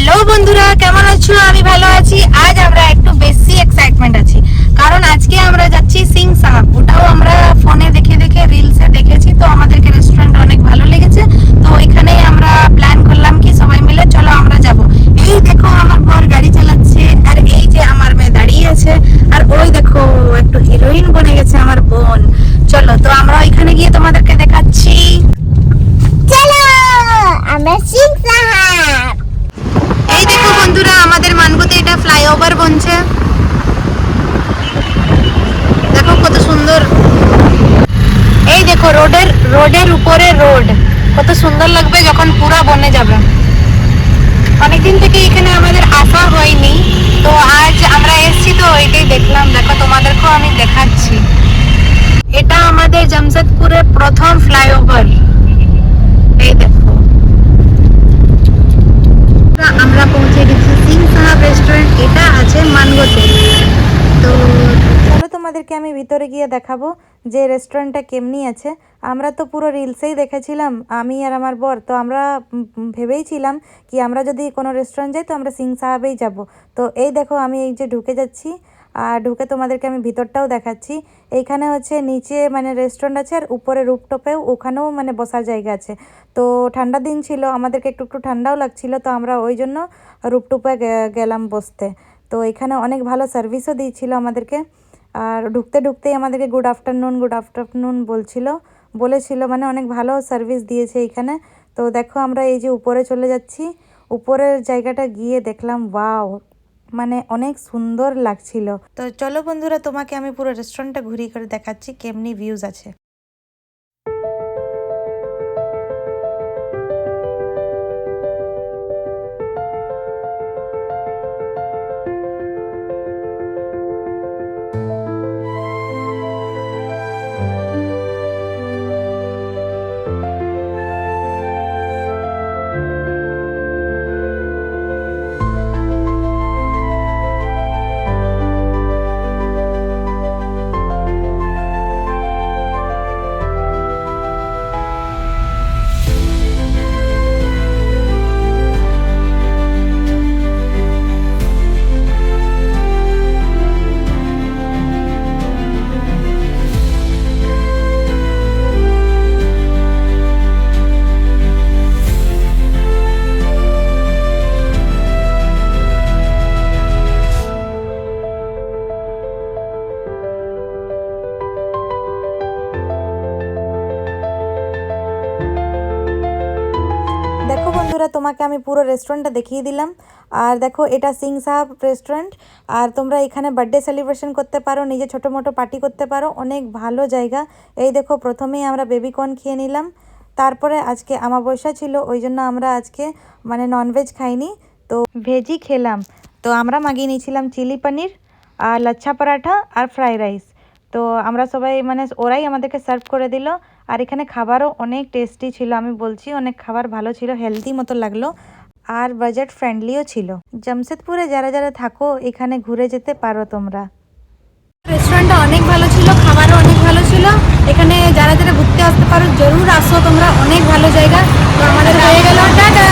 Hello বন্ধুরা, কেমন আছো? আমি ভালো আছি। আজ আমরা একটু বেশি এক্সাইটমেন্ট আছি, কারণ আজকে আমরা যাচ্ছি সিং সাহাব। ওটাও আমরা ফোনে দেখে দেখে রিলসে দেখেছি, তো আমাদেরকে রেস্টুরেন্ট অনেক ভালো লেগেছে। তো ওইখানেই আমরা প্ল্যান করলাম কি সবাই মিলে চলো আমরা যাব। এই দেখো আমার বর গাড়ি চালাচ্ছে, আর এই যে আমার মেয়ে দাঁড়িয়ে আছে, আর ওই দেখো একটু হিরোইন বনে গেছে আমার বোন। চলো তো আমরা ওইখানে গিয়ে তোমাদেরকে দেখাচ্ছি। চলো আমরা সিং সাহাব। এই দেখো বন্ধুরা, আমাদের মানগুতে এটা ফ্লাইওভার বনছে। দেখো কত সুন্দর। এই দেখো রোডের উপরে রোড কত সুন্দর লাগবে যখন পুরা বনে যাবে। অনেকদিন থেকে এখানে আমাদের আসা হয়নি, তো আজ আমরা এসেছি, তো এটাই দেখলাম। দেখো তোমাদেরকেও আমি দেখাচ্ছি। এটা আমাদের জামশেদপুরের প্রথম ফ্লাইওভার। এই দেখো আমরা পৌঁছে গেছি সিং সাহাব রেস্টুরেন্ট। এটা আছে মানগোতে। তো চলো তোমাদেরকে আমি ভিতরে গিয়ে দেখাবো যে রেস্টুরেন্টটা কেমনি আছে। আমরা তো পুরো রিলসেই দেখেছিলাম, আমি আর আমার বর। তো আমরা ভেবেইছিলাম কি আমরা যদি কোনো রেস্টুরেন্ট যাই তো আমরা সিং সাহাবেই যাব। তো এই দেখো আমি এই যে ঢুকে যাচ্ছি, আর ঢুকে তোমাদেরকে আমি ভিতরটাও দেখাচ্ছি। এইখানে হচ্ছে নিচে মানে রেস্টুরেন্ট আছে, আর উপরে রুফটপেও ওখানেও মানে বসার জায়গা আছে। তো ঠান্ডা দিন ছিল, আমাদেরকে একটু একটু ঠান্ডাও লাগছিল, তো আমরা ওই জন্য রুফটপে গেলাম বসতে। তো এখানে অনেক ভালো সার্ভিসও দিয়েছিল আমাদেরকে। আর ঢুকতে ঢুকতেই আমাদেরকে গুড আফটারনুন বলেছিল, মানে অনেক ভালো সার্ভিস দিয়েছে এইখানে। তো দেখো আমরা এই যে উপরে চলে যাচ্ছি, উপরের জায়গাটা গিয়ে দেখলাম ওয়াও, মানে অনেক সুন্দর লাগছিল। তো চলো বন্ধুরা, তোমাকে আমি পুরো রেস্টুরেন্টটা ঘুরিয়ে করে দেখাচ্ছি কেমনি ভিউজ আছে। দেখো বন্ধুরা, তোমাকে আমি পুরো রেস্টুরেন্টটা দেখিয়ে দিলাম। আর দেখো এটা সিং সাহাব রেস্টুরেন্ট। আর তোমরা এখানে বার্থডে সেলিব্রেশন করতে পারো, নিজে ছোটো মোটো পার্টি করতে পারো, অনেক ভালো জায়গা। এই দেখো প্রথমেই আমরা বেবিকর্ন খেয়ে নিলাম। তারপরে আজকে আমাবস্যা ছিল, ওই জন্য আমরা আজকে মানে ননভেজ খাইনি, তো ভেজই খেলাম। তো আমরা মাগিয়ে নিয়েছিলাম চিলি পনির আর লাচ্ছা পরাঠা আর ফ্রাই রাইস। তো আমরা সবাই মানে ওরাই আমাদেরকে সার্ভ করে দিল। আর এখানে খাবারও অনেক টেস্টি ছিল, আমি বলছি অনেক খাবার ভালো ছিল, হেলদি মতো লাগলো, আর বাজেট ফ্রেন্ডলিও ছিল। জামশেদপুরে যারা যারা থাকো এখানে ঘুরে যেতে পারো তোমরা। রেস্টুরেন্টটা অনেক ভালো ছিল, খাবারও অনেক ভালো ছিল। এখানে যারা যারা ঘুরতে আসতে পারো জরুর আসো তোমরা, অনেক ভালো জায়গা। তো আমাদের হয়ে গেল টাটা।